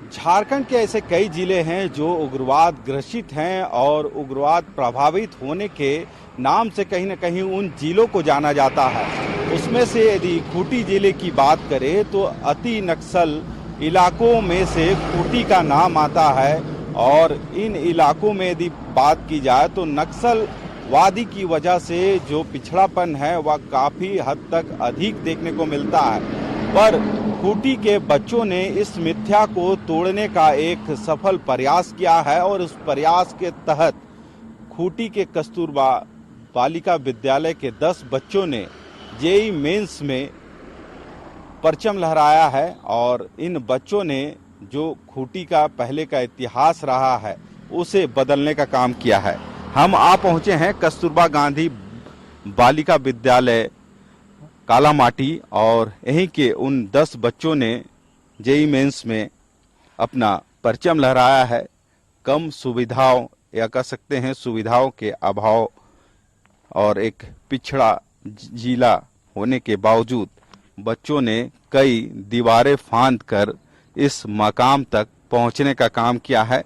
झारखंड के ऐसे कई जिले हैं जो उग्रवाद ग्रसित हैं और उग्रवाद प्रभावित होने के नाम से कहीं न कहीं उन जिलों को जाना जाता है। उसमें से यदि खूंटी जिले की बात करें तो अति नक्सल इलाकों में से खूंटी का नाम आता है और इन इलाकों में यदि बात की जाए तो नक्सलवादी की वजह से जो पिछड़ापन है वह काफ़ी हद तक अधिक देखने को मिलता है। पर खूंटी के बच्चों ने इस मिथ्या को तोड़ने का एक सफल प्रयास किया है और उस प्रयास के तहत खूंटी के कस्तूरबा बालिका विद्यालय के 10 बच्चों ने जेईई मेंस में परचम लहराया है और इन बच्चों ने जो खूंटी का पहले का इतिहास रहा है उसे बदलने का काम किया है। हम आ पहुंचे हैं कस्तूरबा गांधी बालिका विद्यालय कालामाटी और यहीं के उन 10 बच्चों ने जेईई मेंस में अपना परचम लहराया है। कम सुविधाओं या कह सकते हैं सुविधाओं के अभाव और एक पिछड़ा जिला होने के बावजूद बच्चों ने कई दीवारें फांद कर इस मकाम तक पहुंचने का काम किया है।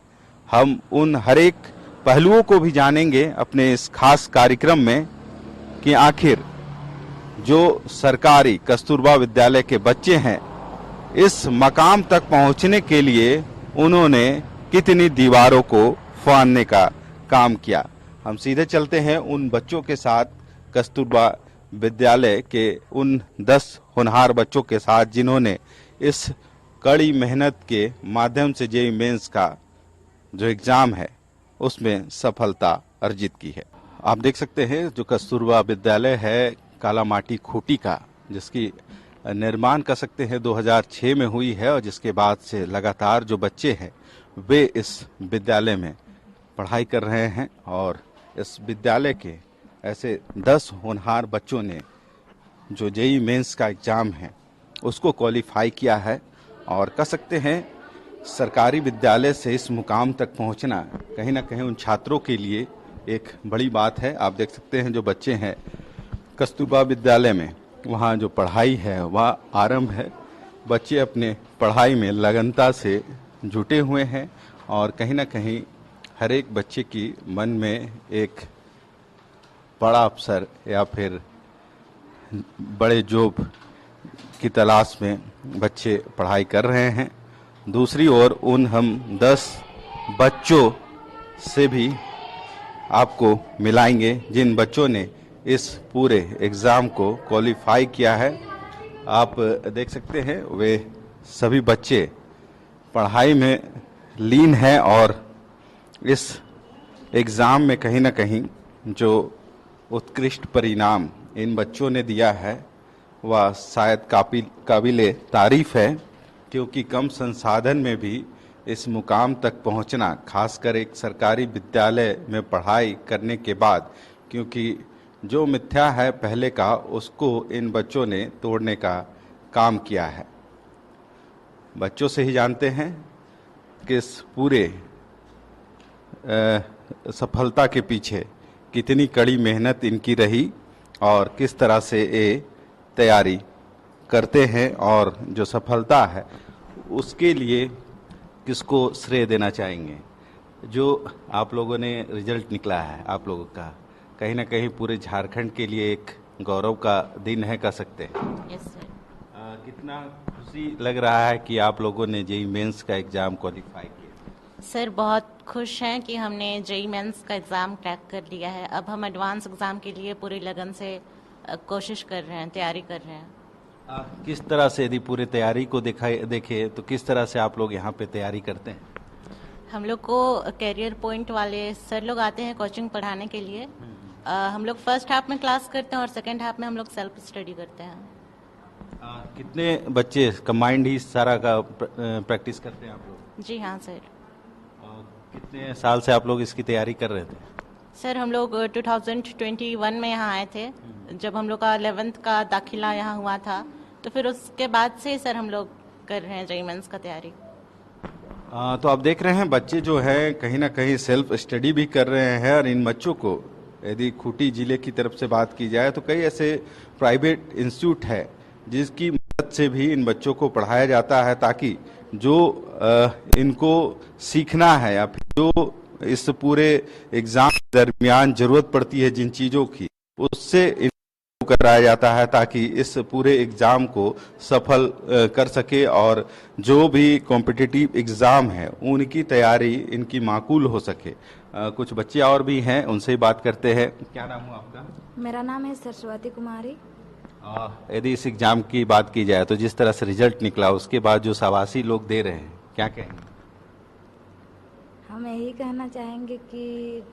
हम उन हर एक पहलुओं को भी जानेंगे अपने इस खास कार्यक्रम में कि आखिर जो सरकारी कस्तूरबा विद्यालय के बच्चे हैं इस मकाम तक पहुंचने के लिए उन्होंने कितनी दीवारों को फाड़ने का काम किया। हम सीधे चलते हैं उन बच्चों के साथ, कस्तूरबा विद्यालय के उन 10 होनहार बच्चों के साथ जिन्होंने इस कड़ी मेहनत के माध्यम से जेईई मेंस का जो एग्जाम है उसमें सफलता अर्जित की है। आप देख सकते हैं जो कस्तूरबा विद्यालय है कालामाटी खूंटी का, जिसकी निर्माण कर सकते हैं 2006 में हुई है और जिसके बाद से लगातार जो बच्चे हैं वे इस विद्यालय में पढ़ाई कर रहे हैं और इस विद्यालय के ऐसे 10 होनहार बच्चों ने जो जेईई मेंस का एग्ज़ाम है उसको क्वालिफाई किया है और कह सकते हैं सरकारी विद्यालय से इस मुकाम तक पहुंचना कहीं ना कहीं उन छात्रों के लिए एक बड़ी बात है। आप देख सकते हैं जो बच्चे हैं कस्तूरबा विद्यालय में, वहाँ जो पढ़ाई है वह आरंभ है। बच्चे अपने पढ़ाई में लगनता से जुटे हुए हैं और कहीं ना कहीं हर एक बच्चे की मन में एक बड़ा अफसर या फिर बड़े जॉब की तलाश में बच्चे पढ़ाई कर रहे हैं। दूसरी ओर उन हम 10 बच्चों से भी आपको मिलाएंगे जिन बच्चों ने इस पूरे एग्ज़ाम को क्वालिफाई किया है। आप देख सकते हैं वे सभी बच्चे पढ़ाई में लीन हैं और इस एग्ज़ाम में कहीं ना कहीं जो उत्कृष्ट परिणाम इन बच्चों ने दिया है वह शायद काबिले तारीफ़ है, क्योंकि कम संसाधन में भी इस मुकाम तक पहुंचना, खासकर एक सरकारी विद्यालय में पढ़ाई करने के बाद, क्योंकि जो मिथ्या है पहले का उसको इन बच्चों ने तोड़ने का काम किया है। बच्चों से ही जानते हैं कि इस पूरे सफलता के पीछे कितनी कड़ी मेहनत इनकी रही और किस तरह से ये तैयारी करते हैं और जो सफलता है उसके लिए किसको श्रेय देना चाहेंगे। जो आप लोगों ने रिजल्ट निकला है आप लोगों का, कहीं ना कहीं पूरे झारखंड के लिए एक गौरव का दिन है कह सकते हैं। Yes sir. कितना खुशी लग रहा है कि आप लोगों ने जेईई मेंस का एग्ज़ाम क्वालिफाई किया। सर बहुत खुश हैं कि हमने जेईई मेंस का एग्ज़ाम क्रैक कर लिया है। अब हम एडवांस एग्ज़ाम के लिए पूरी लगन से कोशिश कर रहे हैं, तैयारी कर रहे हैं। किस तरह से यदि पूरी तैयारी को देखे तो किस तरह से आप लोग यहाँ पे तैयारी करते हैं? हम लोग को कैरियर पॉइंट वाले सर लोग आते हैं कोचिंग पढ़ाने के लिए। हम लोग फर्स्ट हाफ में क्लास करते हैं और सेकेंड हाफ में हम लोग सेल्फ स्टडी करते हैं। कितने बच्चे कंबाइंड ही सारा का प्रैक्टिस करते हैं आप लोग? जी हाँ सर। कितने साल से आप लोग इसकी तैयारी कर रहे थे? सर हम लोग 2021 में यहाँ आए थे, जब हम लोग का 11th का दाखिला यहाँ हुआ था, तो फिर उसके बाद से सर हम लोग कर रहे हैं जेईई मेंस का तैयारी। तो आप देख रहे हैं बच्चे जो है कहीं ना कहीं सेल्फ स्टडी भी कर रहे हैं और इन बच्चों को यदि खूंटी जिले की तरफ से बात की जाए तो कई ऐसे प्राइवेट इंस्टीट्यूट है जिसकी मदद से भी इन बच्चों को पढ़ाया जाता है ताकि जो इनको सीखना है या फिर जो इस पूरे एग्जाम के दरमियान जरूरत पड़ती है जिन चीजों की, उससे इनको कराया जाता है ताकि इस पूरे एग्जाम को सफल कर सके और जो भी कॉम्पिटिटिव एग्जाम है उनकी तैयारी इनकी माकूल हो सके। कुछ बच्चे और भी हैं, उनसे ही बात करते हैं। क्या नाम हुआ आपका? मेरा नाम है सरस्वती कुमारी। यदि इस एग्जाम की बात की जाए तो जिस तरह से रिजल्ट निकला उसके बाद जो शाबाशी लोग दे रहे हैं, क्या कहेंगे? हम यही कहना चाहेंगे कि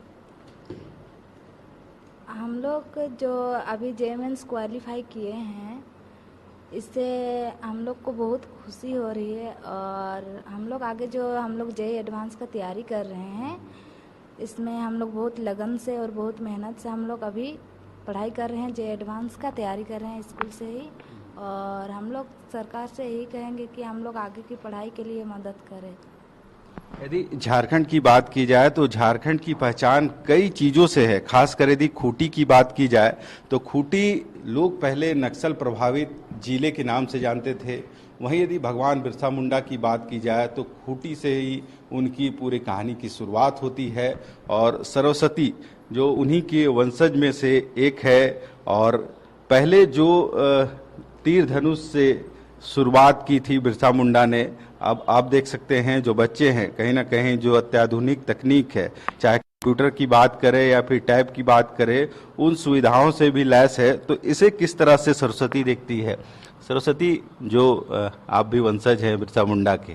हम लोग जो अभी जेईई क्वालिफाई किए हैं, इससे हम लोग को बहुत खुशी हो रही है और हम लोग आगे जो हम लोग जेईई एडवांस का तैयारी कर रहे हैं, इसमें हम लोग बहुत लगन से और बहुत मेहनत से हम लोग अभी पढ़ाई कर रहे हैं, जेईई एडवांस का तैयारी कर रहे हैं स्कूल से ही। और हम लोग सरकार से यही कहेंगे कि हम लोग आगे की पढ़ाई के लिए मदद करें। यदि झारखंड की बात की जाए तो झारखंड की पहचान कई चीजों से है। खासकर यदि खूंटी की बात की जाए तो खूंटी लोग पहले नक्सल प्रभावित जिले के नाम से जानते थे। वहीं यदि भगवान बिरसा मुंडा की बात की जाए तो खूंटी से ही उनकी पूरी कहानी की शुरुआत होती है और सरस्वती जो उन्हीं के वंशज में से एक है। और पहले जो तीर धनुष से शुरुआत की थी बिरसा मुंडा ने, अब आप देख सकते हैं जो बच्चे हैं कहीं ना कहीं जो अत्याधुनिक तकनीक है, चाहे कंप्यूटर की बात करें या फिर टैब की बात करें, उन सुविधाओं से भी लैस है। तो इसे किस तरह से सरस्वती देखती है? सरस्वती, जो आप भी वंशज हैं बिरसा मुंडा के,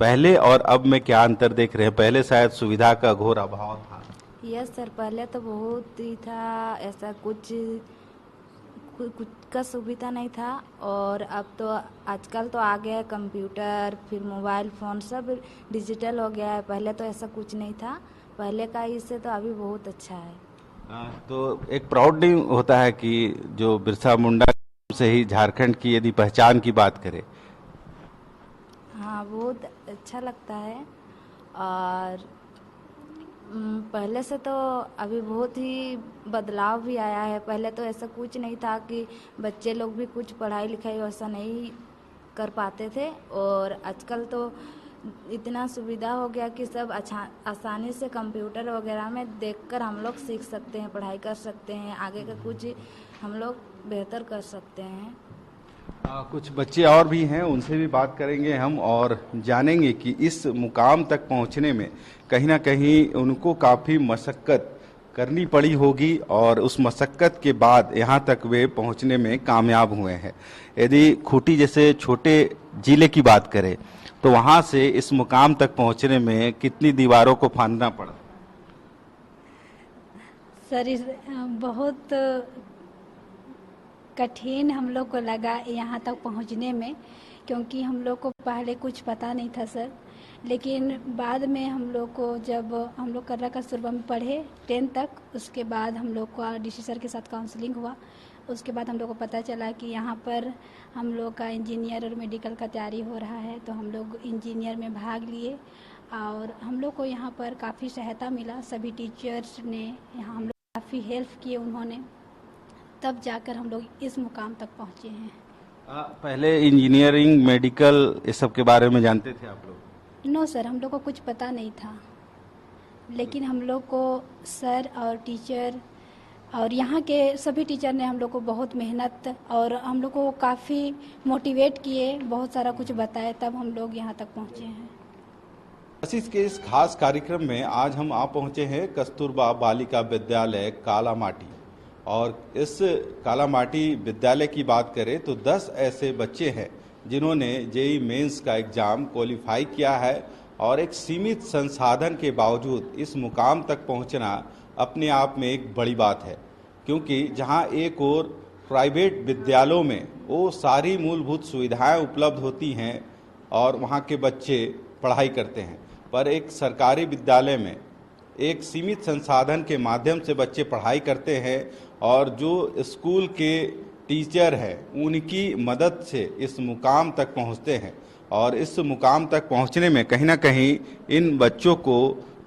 पहले और अब में क्या अंतर देख रहे हैं? पहले शायद सुविधा का घोर अभाव था। यस सर, पहले तो बहुत ही था, ऐसा कुछ का सुविधा नहीं था। और अब तो आजकल तो आ गया है कंप्यूटर, फिर मोबाइल फ़ोन, सब डिजिटल हो गया है। पहले तो ऐसा कुछ नहीं था, पहले का इससे तो अभी बहुत अच्छा है। तो एक प्राउड नहीं होता है कि जो बिरसा मुंडा से ही झारखंड की यदि पहचान की बात करें? हाँ, बहुत अच्छा लगता है। और पहले से तो अभी बहुत ही बदलाव भी आया है। पहले तो ऐसा कुछ नहीं था कि बच्चे लोग भी कुछ पढ़ाई लिखाई वैसा नहीं कर पाते थे, और आजकल तो इतना सुविधा हो गया कि सब आसानी से कंप्यूटर वगैरह में देखकर हम लोग सीख सकते हैं, पढ़ाई कर सकते हैं, आगे का कुछ हम लोग बेहतर कर सकते हैं। कुछ बच्चे और भी हैं, उनसे भी बात करेंगे हम और जानेंगे कि इस मुकाम तक पहुंचने में कहीं ना कहीं उनको काफ़ी मशक्क़त करनी पड़ी होगी और उस मशक्क़त के बाद यहाँ तक वे पहुंचने में कामयाब हुए हैं। यदि खूंटी जैसे छोटे जिले की बात करें तो वहाँ से इस मुकाम तक पहुंचने में कितनी दीवारों को फांदना पड़ा? सर, बहुत कठिन हम लोग को लगा यहाँ तक पहुँचने में, क्योंकि हम लोग को पहले कुछ पता नहीं था सर। लेकिन बाद में हम लोग को, जब हम लोग कर्रा कस्तूरबा में पढ़े 10 तक, उसके बाद हम लोग को डीसी सर के साथ काउंसलिंग हुआ। उसके बाद हम लोग को पता चला कि यहाँ पर हम लोग का इंजीनियर और मेडिकल का तैयारी हो रहा है, तो हम लोग इंजीनियर में भाग लिए और हम लोग को यहाँ पर काफ़ी सहायता मिला। सभी टीचर्स ने यहाँ हम लोग काफ़ी हेल्प किए उन्होंने, तब जाकर हम लोग इस मुकाम तक पहुँचे हैं। पहले इंजीनियरिंग मेडिकल इस सब के बारे में जानते थे आप लोग? नो सर, हम लोग को कुछ पता नहीं था, लेकिन हम लोग को सर और टीचर और यहाँ के सभी टीचर ने हम लोग को बहुत मेहनत और हम लोग को काफ़ी मोटिवेट किए, बहुत सारा कुछ बताए, तब हम लोग यहाँ तक पहुँचे हैं। इस के इस खास कार्यक्रम में आज हम आ पहुँचे हैं कस्तूरबा बालिका विद्यालय कालामाटी। और इस कालामाटी विद्यालय की बात करें तो 10 ऐसे बच्चे हैं जिन्होंने जेईई मेंस का एग्ज़ाम क्वालिफाई किया है और एक सीमित संसाधन के बावजूद इस मुकाम तक पहुंचना अपने आप में एक बड़ी बात है। क्योंकि जहां एक और प्राइवेट विद्यालयों में वो सारी मूलभूत सुविधाएं उपलब्ध होती हैं और वहां के बच्चे पढ़ाई करते हैं, पर एक सरकारी विद्यालय में एक सीमित संसाधन के माध्यम से बच्चे पढ़ाई करते हैं और जो स्कूल के टीचर हैं उनकी मदद से इस मुकाम तक पहुंचते हैं। और इस मुकाम तक पहुंचने में कहीं ना कहीं इन बच्चों को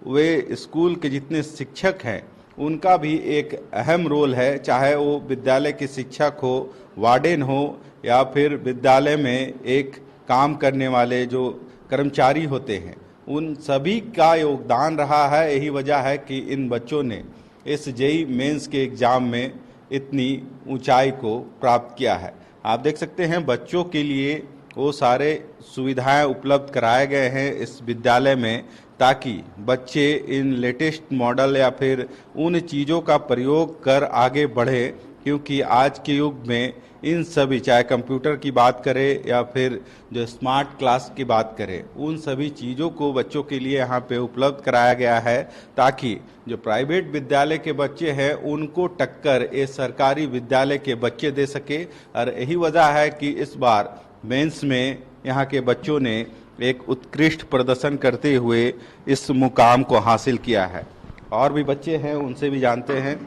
वे स्कूल के जितने शिक्षक हैं उनका भी एक अहम रोल है, चाहे वो विद्यालय के शिक्षक हो, वार्डन हो या फिर विद्यालय में एक काम करने वाले जो कर्मचारी होते हैं, उन सभी का योगदान रहा है। यही वजह है कि इन बच्चों ने इस जेईई मेंस के एग्ज़ाम में इतनी ऊंचाई को प्राप्त किया है। आप देख सकते हैं बच्चों के लिए वो सारे सुविधाएं उपलब्ध कराए गए हैं इस विद्यालय में, ताकि बच्चे इन लेटेस्ट मॉडल या फिर उन चीज़ों का प्रयोग कर आगे बढ़े, क्योंकि आज के युग में इन सभी, चाहे कंप्यूटर की बात करें या फिर जो स्मार्ट क्लास की बात करें, उन सभी चीज़ों को बच्चों के लिए यहाँ पे उपलब्ध कराया गया है, ताकि जो प्राइवेट विद्यालय के बच्चे हैं उनको टक्कर ये सरकारी विद्यालय के बच्चे दे सके। और यही वजह है कि इस बार मेंस में यहाँ के बच्चों ने एक उत्कृष्ट प्रदर्शन करते हुए इस मुकाम को हासिल किया है। और भी बच्चे हैं, उनसे भी जानते हैं।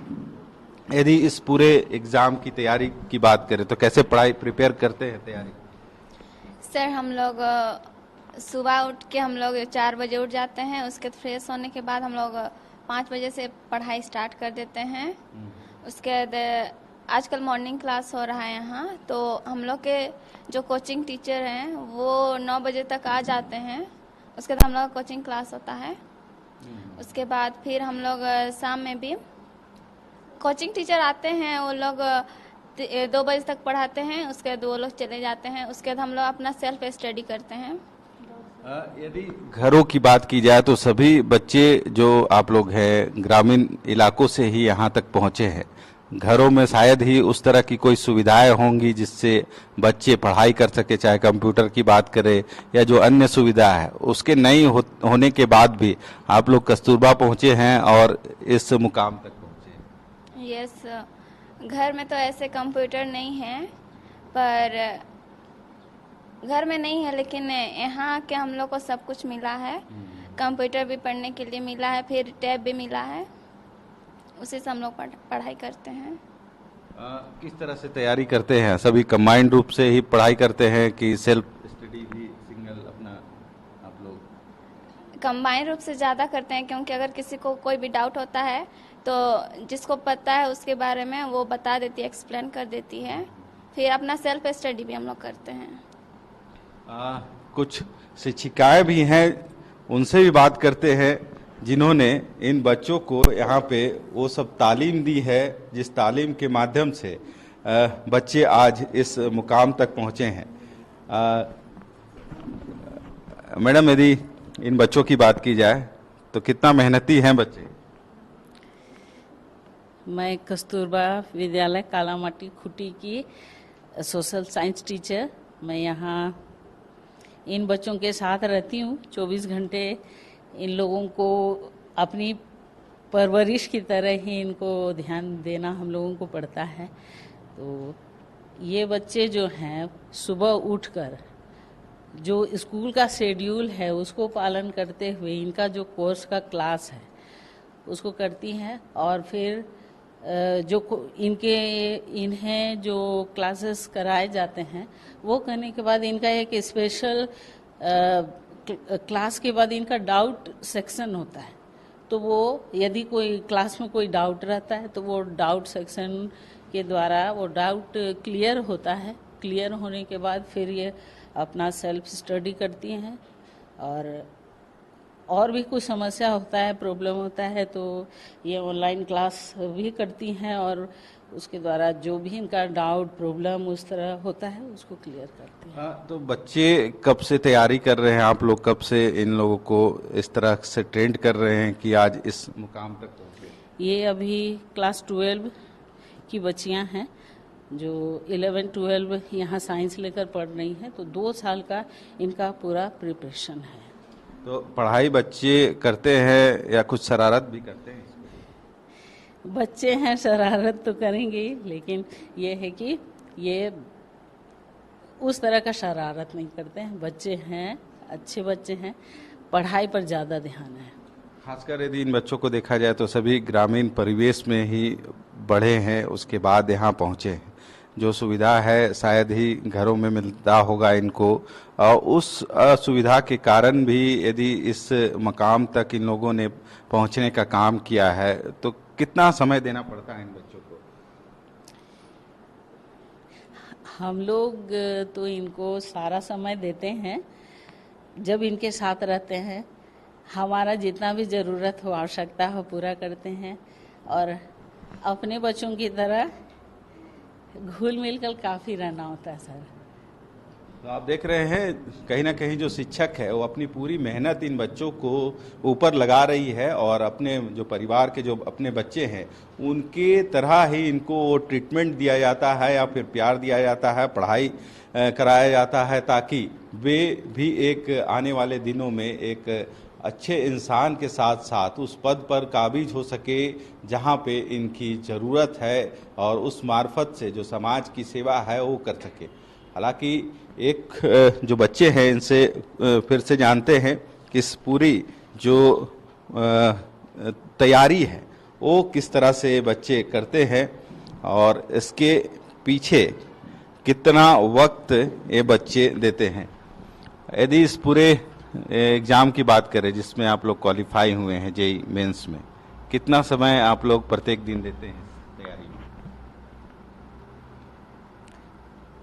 यदि इस पूरे एग्ज़ाम की तैयारी की बात करें तो कैसे पढ़ाई प्रिपेयर करते हैं तैयारी? सर हम लोग सुबह उठ के हम लोग 4 बजे उठ जाते हैं, उसके फ्रेश होने के बाद हम लोग 5 बजे से पढ़ाई स्टार्ट कर देते हैं। उसके बाद आजकल मॉर्निंग क्लास हो रहा है यहाँ, तो हम लोग के जो कोचिंग टीचर हैं वो 9 बजे तक आ जाते हैं। उसके बाद हम लोग का कोचिंग क्लास होता है। उसके बाद फिर हम लोग शाम में भी कोचिंग टीचर आते हैं, वो लोग 2 बजे तक पढ़ाते हैं। उसके बाद वो लोग चले जाते हैं। उसके बाद हम लोग अपना सेल्फ स्टडी करते हैं। यदि घरों की बात की जाए तो सभी बच्चे जो आप लोग हैं ग्रामीण इलाकों से ही यहाँ तक पहुँचे हैं। घरों में शायद ही उस तरह की कोई सुविधाएं होंगी जिससे बच्चे पढ़ाई कर सके, चाहे कंप्यूटर की बात करें या जो अन्य सुविधा है। उसके नहीं होने के बाद भी आप लोग कस्तूरबा पहुँचे हैं और इस मुकाम तक पहुँचे। यस, घर में तो ऐसे कंप्यूटर नहीं है, पर घर में नहीं है, लेकिन यहाँ के हम लोग को सब कुछ मिला है। कंप्यूटर भी पढ़ने के लिए मिला है, फिर टैब भी मिला है, उसी से हम लोग पढ़ाई करते हैं। किस तरह से तैयारी करते हैं? सभी कंबाइंड रूप से ही पढ़ाई करते हैं कि सेल्फ स्टडी भी सिंगल अपना आप लोग? कंबाइन रूप से ज़्यादा करते हैं, क्योंकि अगर किसी को कोई भी डाउट होता है तो जिसको पता है उसके बारे में वो बता देती है, एक्सप्लेन कर देती है। फिर अपना सेल्फ स्टडी भी हम लोग करते हैं। कुछ शिक्षिकाएं भी हैं, उनसे भी बात करते हैं जिन्होंने इन बच्चों को यहाँ पे वो सब तालीम दी है जिस तालीम के माध्यम से बच्चे आज इस मुकाम तक पहुँचे हैं। मैडम, यदि इन बच्चों की बात की जाए तो कितना मेहनती हैं बच्चे? मैं कस्तूरबा विद्यालय कालामाटी खुटी की सोशल साइंस टीचर। मैं यहाँ इन बच्चों के साथ रहती हूँ 24 घंटे। इन लोगों को अपनी परवरिश की तरह ही इनको ध्यान देना हम लोगों को पड़ता है। तो ये बच्चे जो हैं सुबह उठकर जो स्कूल का शेड्यूल है उसको पालन करते हुए इनका जो कोर्स का क्लास है उसको करती हैं, और फिर जो इन्हें जो क्लासेस कराए जाते हैं वो करने के बाद इनका एक स्पेशल क्लास के बाद इनका डाउट सेक्शन होता है। तो वो यदि कोई क्लास में कोई डाउट रहता है तो वो डाउट सेक्शन के द्वारा वो डाउट क्लियर होता है। क्लियर होने के बाद फिर ये अपना सेल्फ स्टडी करती हैं, और भी कुछ समस्या होता है, प्रॉब्लम होता है तो ये ऑनलाइन क्लास भी करती हैं, और उसके द्वारा जो भी इनका डाउट प्रॉब्लम उस तरह होता है उसको क्लियर करती हैं। तो बच्चे कब से तैयारी कर रहे हैं? आप लोग कब से इन लोगों को इस तरह से ट्रेंड कर रहे हैं कि आज इस मुकाम तक पहुंचे? ये अभी क्लास 12 की बच्चियां हैं जो 11-12 यहाँ साइंस लेकर पढ़ रही हैं, तो 2 साल का इनका पूरा प्रिपरेशन है। तो पढ़ाई बच्चे करते हैं या कुछ शरारत भी करते हैं? बच्चे हैं, शरारत तो करेंगे ही, लेकिन ये है कि ये उस तरह का शरारत नहीं करते हैं। बच्चे हैं, अच्छे बच्चे हैं, पढ़ाई पर ज़्यादा ध्यान है। खासकर यदि इन बच्चों को देखा जाए तो सभी ग्रामीण परिवेश में ही बढ़े हैं, उसके बाद यहाँ पहुँचे हैं। जो सुविधा है शायद ही घरों में मिलता होगा इनको, और उस असुविधा के कारण भी यदि इस मकाम तक इन लोगों ने पहुँचने का काम किया है तो कितना समय देना पड़ता है इन बच्चों को? हम लोग तो इनको सारा समय देते हैं, जब इनके साथ रहते हैं हमारा जितना भी ज़रूरत हो आवश्यकता हो पूरा करते हैं और अपने बच्चों की तरह घुल मिल कर काफ़ी रहना होता है सर। तो आप देख रहे हैं कहीं ना कहीं जो शिक्षक है वो अपनी पूरी मेहनत इन बच्चों को ऊपर लगा रही है और अपने जो परिवार के जो अपने बच्चे हैं उनके तरह ही इनको ट्रीटमेंट दिया जाता है या फिर प्यार दिया जाता है, पढ़ाई कराया जाता है ताकि वे भी एक आने वाले दिनों में एक अच्छे इंसान के साथ साथ उस पद पर काबिज हो सके जहाँ पे इनकी ज़रूरत है और उस मार्फत से जो समाज की सेवा है वो कर सके। हालांकि एक जो बच्चे हैं इनसे फिर से जानते हैं कि इस पूरी जो तैयारी है वो किस तरह से बच्चे करते हैं और इसके पीछे कितना वक्त ये बच्चे देते हैं। यदि इस पूरे एग्ज़ाम की बात करें जिसमें आप लोग क्वालिफाई हुए हैं जेईई मेंस में, कितना समय आप लोग प्रत्येक दिन देते हैं तैयारी में?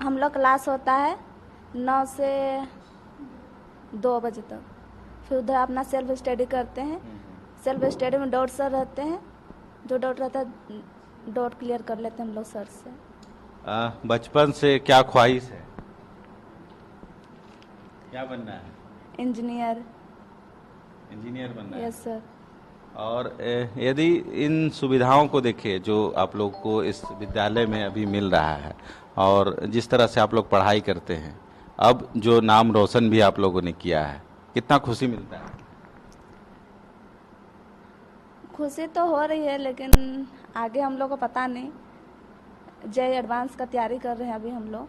हम लोग क्लास होता है 9 से 2 बजे तक, फिर उधर अपना सेल्फ स्टडी करते हैं। सेल्फ स्टडी में डाउट सर रहते हैं, जो डाउट रहता है डाउट क्लियर कर लेते हैं हम लोग सर से। बचपन से क्या ख्वाहिश है, क्या बनना है? इंजीनियर। इंजीनियर बनना है। Yes sir. और यदि इन सुविधाओं को देखें जो आप लोग को इस विद्यालय में अभी मिल रहा है और जिस तरह से आप लोग पढ़ाई करते हैं, अब जो नाम रोशन भी आप लोगों ने किया है, कितना खुशी मिलता है? खुशी तो हो रही है लेकिन आगे हम लोग को पता नहीं। जेईई एडवांस का तैयारी कर रहे हैं अभी हम लोग,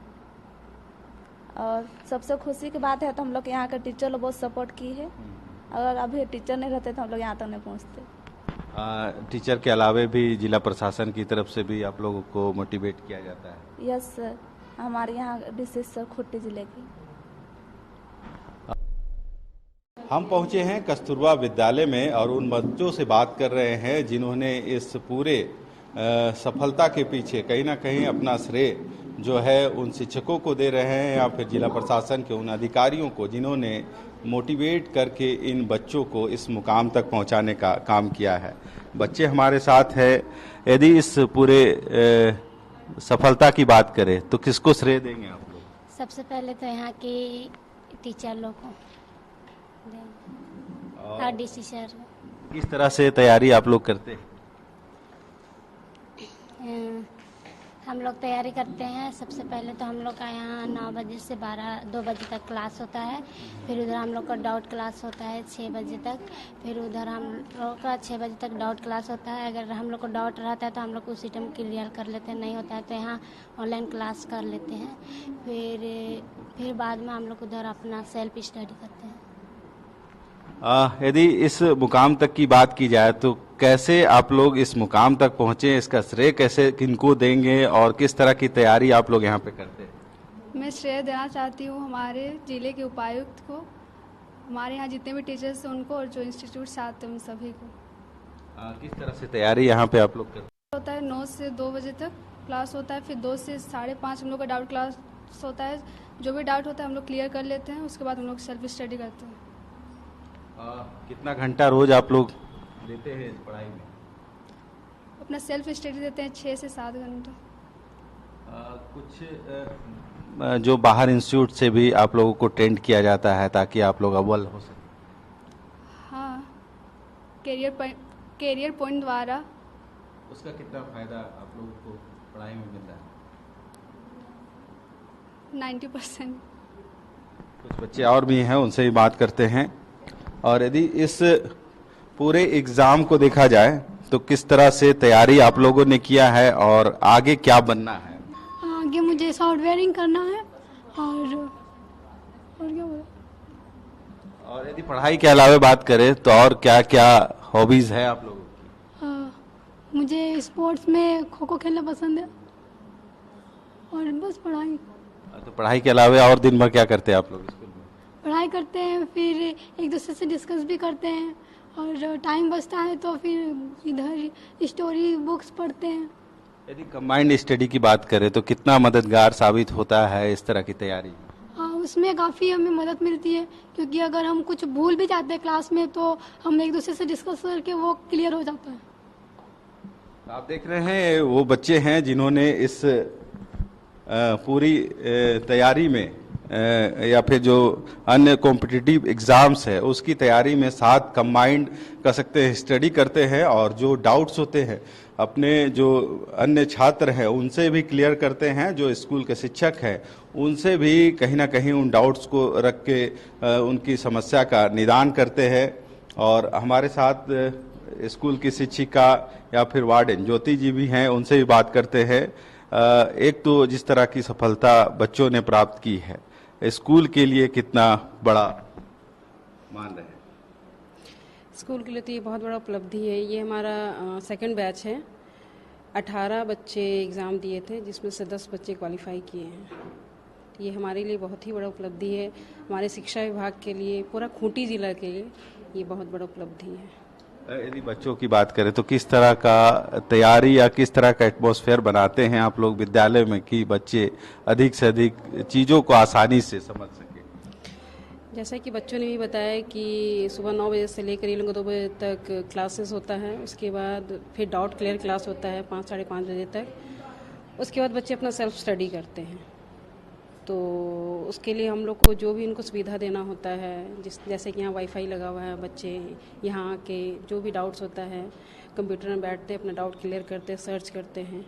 और सबसे खुशी की बात है तो हम लोग यहाँ के टीचर लोग बहुत सपोर्ट की है। अगर अभी टीचर नहीं रहते तो हम लोग यहाँ तक नहीं पहुँचते। टीचर के अलावे भी जिला प्रशासन की तरफ से भी आप लोगों को मोटिवेट किया जाता है? यस सर, हमारे यहाँ डिस्ट्रिक्ट सर खूंटी जिले की। हम पहुंचे हैं कस्तूरबा विद्यालय में और उन बच्चों से बात कर रहे हैं जिन्होंने इस पूरे सफलता के पीछे कहीं ना कहीं अपना श्रेय जो है उन शिक्षकों को दे रहे हैं या फिर जिला प्रशासन के उन अधिकारियों को जिन्होंने मोटिवेट करके इन बच्चों को इस मुकाम तक पहुंचाने का काम किया है। बच्चे हमारे साथ है। यदि इस पूरे सफलता की बात करें तो किसको श्रेय देंगे आप लोग? सबसे पहले तो यहाँ के टीचर लोग को और डीसी सर। किस तरह से तैयारी आप लोग करते हैं? हम लोग तैयारी करते हैं। सबसे पहले तो हम लोग का यहाँ 9 बजे से 2 बजे तक क्लास होता है। फिर उधर हम लोग का डाउट क्लास होता है 6 बजे तक। फिर उधर हम लोग का 6 बजे तक डाउट क्लास होता है। अगर हम लोग को डाउट रहता है तो हम लोग उसी टाइम क्लियर कर लेते हैं, नहीं होता है तो यहाँ ऑनलाइन क्लास कर लेते हैं। फिर बाद में हम लोग उधर अपना सेल्फ स्टडी करते हैं। यदि इस मुकाम तक की बात की जाए तो कैसे आप लोग इस मुकाम तक पहुंचे, इसका श्रेय कैसे किनको देंगे और किस तरह की तैयारी आप लोग यहाँ पे करते हैं? मैं श्रेय देना चाहती हूँ हमारे जिले के उपायुक्त को, हमारे यहाँ जितने भी टीचर्स हैं उनको, और जो इंस्टीट्यूट से आते हैं उन सभी को। किस तरह से तैयारी यहाँ पे आप लोग करते हैं? होता है 9 से 2 बजे तक क्लास होता है। फिर 2 से 5:30 हम लोग का डाउट क्लास होता है। जो भी डाउट होता है हम लोग क्लियर कर लेते हैं। उसके बाद हम लोग सेल्फ स्टडी करते हैं। कितना घंटा रोज आप लोग देते हैं इस पढ़ाई में? अपना सेल्फ स्टडी देते हैं 6 से 7 घंटा। कुछ जो बाहर इंस्टीट्यूट से भी आप लोगों को ट्रेंड किया जाता है ताकि आप लोग अव्वल हो सके? हाँ, कैरियर पॉइंट द्वारा। उसका कितना फायदा आप लोगों को पढ़ाई में मिलता है? 90%। कुछ बच्चे और भी हैं, उनसे भी बात करते हैं। और यदि इस पूरे एग्जाम को देखा जाए तो किस तरह से तैयारी आप लोगों ने किया है और आगे क्या बनना है? आगे मुझे सॉफ्टवेयरिंग करना है और क्या बोला? और यदि पढ़ाई के अलावा बात करें तो और क्या क्या हॉबीज है आप लोगों की? मुझे स्पोर्ट्स में खो खो खेलना पसंद है और बस पढ़ाई। तो पढ़ाई के अलावा और दिन भर क्या करते हैं आप लोग स्कूल में? पढ़ाई करते हैं, फिर एक दूसरे से डिस्कस भी करते हैं, और टाइम बचता है तो फिर इधर स्टोरी बुक्स पढ़ते हैं। यदि कंबाइंड स्टडी की बात करें तो कितना मददगार साबित होता है इस तरह की तैयारी? उसमें काफ़ी हमें मदद मिलती है, क्योंकि अगर हम कुछ भूल भी जाते हैं क्लास में तो हम एक दूसरे से डिस्कस करके वो क्लियर हो जाता है। आप देख रहे हैं वो बच्चे हैं जिन्होंने इस पूरी तैयारी में या फिर जो अन्य कॉम्पिटिटिव एग्जाम्स है उसकी तैयारी में साथ कंबाइंड कर सकते हैं, स्टडी करते हैं और जो डाउट्स होते हैं अपने जो अन्य छात्र हैं उनसे भी क्लियर करते हैं, जो स्कूल के शिक्षक हैं उनसे भी कहीं ना कहीं उन डाउट्स को रख के उनकी समस्या का निदान करते हैं। और हमारे साथ स्कूल की शिक्षिका या फिर वार्डन ज्योति जी भी हैं, उनसे भी बात करते हैं। एक तो जिस तरह की सफलता बच्चों ने प्राप्त की है, स्कूल के लिए कितना बड़ा मान रहे हैं? स्कूल के लिए तो ये बहुत बड़ा उपलब्धि है। ये हमारा सेकंड बैच है। 18 बच्चे एग्ज़ाम दिए थे जिसमें से 10 बच्चे क्वालिफाई किए हैं। ये हमारे लिए बहुत ही बड़ा उपलब्धि है। हमारे शिक्षा विभाग के लिए, पूरा खूंटी जिला के लिए ये बहुत बड़ा उपलब्धि है। यदि बच्चों की बात करें तो किस तरह का तैयारी या किस तरह का एटमॉस्फेयर बनाते हैं आप लोग विद्यालय में कि बच्चे अधिक से अधिक चीज़ों को आसानी से समझ सकें? जैसा कि बच्चों ने भी बताया कि सुबह 9 बजे से लेकर ये लोग 2 बजे तक क्लासेस होता है, उसके बाद फिर डाउट क्लियर क्लास होता है 5 साढ़े 5 बजे तक। उसके बाद बच्चे अपना सेल्फ स्टडी करते हैं। तो उसके लिए हम लोग को जो भी उनको सुविधा देना होता है, जैसे कि यहाँ वाईफाई लगा हुआ है, बच्चे यहाँ के जो भी डाउट्स होता है कंप्यूटर में बैठते अपना डाउट क्लियर करते, सर्च करते हैं।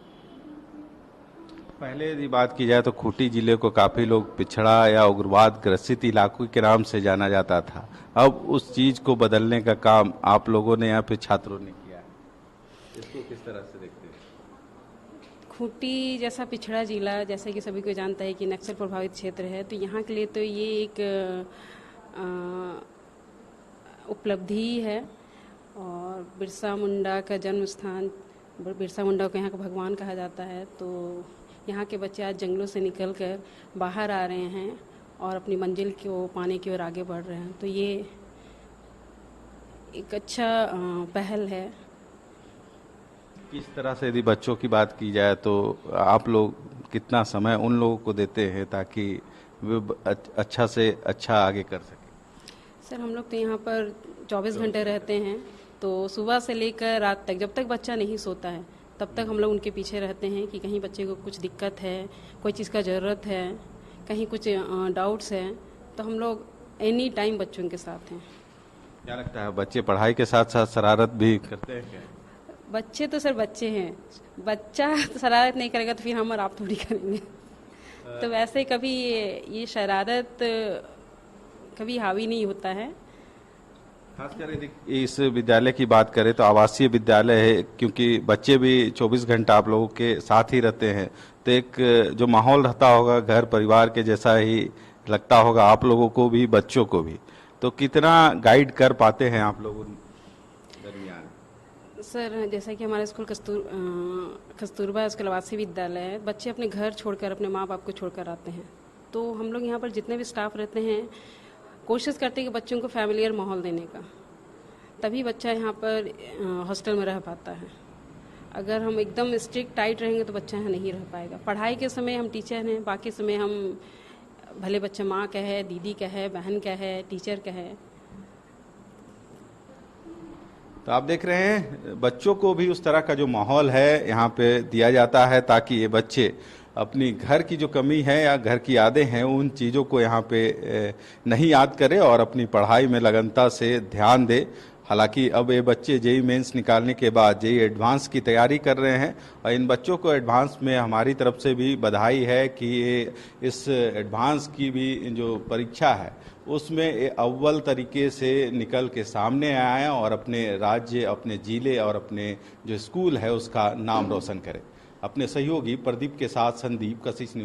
पहले यदि बात की जाए तो खूंटी जिले को काफ़ी लोग पिछड़ा या उग्रवाद ग्रसित इलाकों के नाम से जाना जाता था। अब उस चीज़ को बदलने का काम आप लोगों ने या फिर छात्रों ने किया है, इसको किस तरह से देखते हैं? खूंटी जैसा पिछड़ा जिला, जैसे कि सभी को जानता है कि नक्सल प्रभावित क्षेत्र है, तो यहाँ के लिए तो ये एक उपलब्धि है। और बिरसा मुंडा का जन्म स्थान, बिरसा मुंडा को यहाँ का भगवान कहा जाता है। तो यहाँ के बच्चे आज जंगलों से निकलकर बाहर आ रहे हैं और अपनी मंजिल को पाने की ओर आगे बढ़ रहे हैं। तो ये एक अच्छा पहल है। किस तरह से यदि बच्चों की बात की जाए तो आप लोग कितना समय उन लोगों को देते हैं ताकि वे अच्छा से अच्छा आगे कर सकें? सर हम लोग तो यहाँ पर 24 घंटे रहते हैं। तो सुबह से लेकर रात तक, जब तक बच्चा नहीं सोता है तब तक हम लोग उनके पीछे रहते हैं कि कहीं बच्चे को कुछ दिक्कत है, कोई चीज़ का ज़रूरत है, कहीं कुछ डाउट्स हैं, तो हम लोग एनी टाइम बच्चों के साथ हैं। क्या लगता है बच्चे पढ़ाई के साथ साथ शरारत भी करते हैं क्या? बच्चे तो सर बच्चे हैं, बच्चा शरारत नहीं करेगा तो फिर हम और आप थोड़ी करेंगे। तो वैसे कभी ये शरारत कभी हावी नहीं होता है। खासकर यदि इस विद्यालय की बात करें तो आवासीय विद्यालय है, क्योंकि बच्चे भी 24 घंटा आप लोगों के साथ ही रहते हैं, तो एक जो माहौल रहता होगा घर परिवार के जैसा ही लगता होगा आप लोगों को भी बच्चों को भी। तो कितना गाइड कर पाते हैं आप लोग दरमियान? सर जैसा कि हमारा स्कूल कस्तूरबा स्कूल आवासीय विद्यालय है, बच्चे अपने घर छोड़कर अपने माँ बाप को छोड़कर आते हैं। तो हम लोग यहाँ पर जितने भी स्टाफ रहते हैं कोशिश करते हैं कि बच्चों को फैमिलियर माहौल देने का, तभी बच्चा यहाँ पर हॉस्टल में रह पाता है। अगर हम एकदम स्ट्रिक्ट टाइट रहेंगे तो बच्चा यहाँ नहीं रह पाएगा। पढ़ाई के समय हम टीचर हैं, बाकी समय हम भले बच्चा माँ का है, दीदी का है, बहन का है, टीचर का है। तो आप देख रहे हैं बच्चों को भी उस तरह का जो माहौल है यहाँ पे दिया जाता है ताकि ये बच्चे अपनी घर की जो कमी है या घर की यादें हैं उन चीज़ों को यहाँ पे नहीं याद करें और अपनी पढ़ाई में लगनता से ध्यान दे। हालांकि अब ये बच्चे जेईई मेंस निकालने के बाद जेईई एडवांस की तैयारी कर रहे हैं और इन बच्चों को एडवांस में हमारी तरफ से भी बधाई है कि ये इस एडवांस की भी जो परीक्षा है उसमें अव्वल तरीके से निकल के सामने आए हैं और अपने राज्य, अपने जिले और अपने जो स्कूल है उसका नाम रोशन करें। अपने सहयोगी प्रदीप के साथ संदीप, कशिश न्यूज।